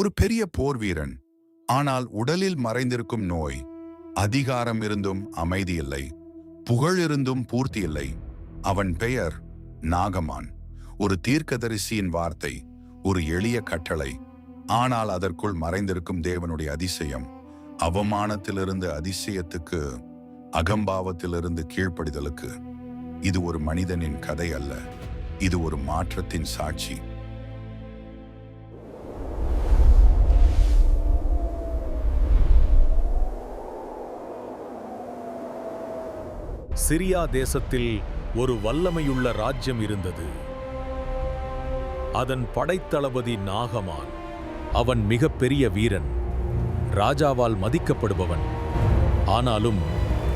ஒரு பெரிய போர் வீரன். ஆனால் உடலில் மறைந்திருக்கும் நோய். அதிகாரம் இருந்தும் அமைதி இல்லை, புகழ் இருந்தும் பூர்த்தி இல்லை. அவன் பெயர் நாகமான். ஒரு தீர்க்கதரிசியின் வார்த்தை, ஒரு எளிய கட்டளை. ஆனால் அதற்குள் மறைந்திருக்கும் தேவனுடைய அதிசயம். அவமானத்திலிருந்து அதிசயத்துக்கு, அகம்பாவத்திலிருந்து கீழ்ப்படிதலுக்கு. இது ஒரு மனிதனின் கதை அல்ல, இது ஒரு மாற்றத்தின் சாட்சி. சிரியா தேசத்தில் ஒரு வல்லமையுள்ள ராஜ்யம் இருந்தது. அதன் படைத்தளபதி நாகமான். அவன் மிகப்பெரிய வீரன், ராஜாவால் மதிக்கப்படுபவன். ஆனாலும்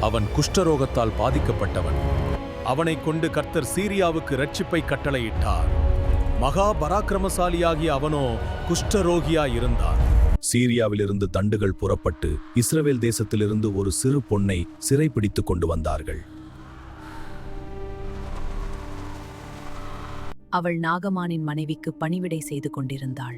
அவன் குஷ்டரோகத்தால் பாதிக்கப்பட்டவன். அவனை கொண்டு கர்த்தர் சீரியாவுக்கு இரட்சிப்பை கட்டளையிட்டார். மகா பராக்கிரமசாலியாகிய அவனோ குஷ்டரோகியாயிருந்தான். சீரியாவிலிருந்து தண்டுகள் புறப்பட்டு இஸ்ரவேல் தேசத்திலிருந்து ஒரு சிறு பொன்னை சிறைப்பிடித்துக் கொண்டு வந்தார்கள். அவள் நாகமானின் மனைவிக்கு பணிவிடை செய்து கொண்டிருந்தாள்.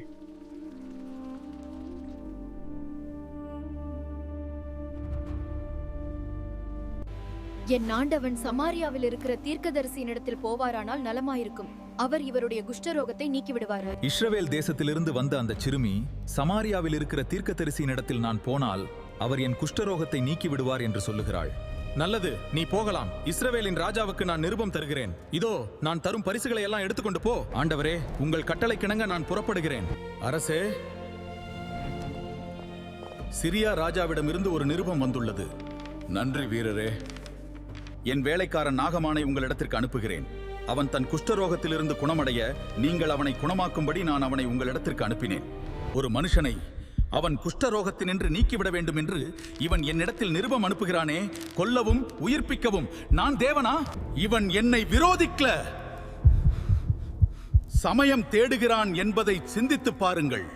என் ஆண்டவன் சமாரியாவில் இருக்கிற தீர்க்கதரிசியினிடத்தில் போவாரானால் நலமாயிருக்கும். அவர் இவருடைய குஷ்டரோகத்தை நீக்கிவிடுவார். இஸ்ரவேல் தேசத்திலிருந்து வந்த அந்த சிறுமி, சமாரியாவில் இருக்கிற தீர்க்கதரிசியினிடத்தில் நான் போனால் அவர் என் குஷ்டரோகத்தை நீக்கிவிடுவார் என்று சொல்லுகிறாள். நல்லது, நீ போகலாம். இஸ்ரவேலின் ராஜாவுக்கு நான் நிருபம் தருகிறேன். இதோ நான் தரும் பரிசுகளை எல்லாம் எடுத்துக்கொண்டு போ. ஆண்டவரே, உங்கள் கட்டளைக்கிணங்க நான் புறப்படுகிறேன். அரசே, சிரியா ராஜாவிடமிருந்து ஒரு நிருபம் வந்துள்ளது. நன்றி வீரரே. என் வேலைக்காரன் நாகமானை உங்களிடத்திற்கு அனுப்புகிறேன். அவன் தன் குஷ்டரோகத்திலிருந்து குணமடைய நீங்கள் அவனை குணமாக்கும்படி நான் அவனை உங்களிடத்திற்கு அனுப்பினேன். ஒரு மனுஷனை அவன் குஷ்டரோகத்தினின்று நீக்கிவிட வேண்டும் என்று இவன் என்னிடத்தில் நிருபம் அனுப்புகிறானே, கொல்லவும் உயிர்ப்பிக்கவும் நான் தேவனா? இவன் என்னை விரோதிக்க சமயம் தேடுகிறான் என்பதை சிந்தித்து பாருங்கள்.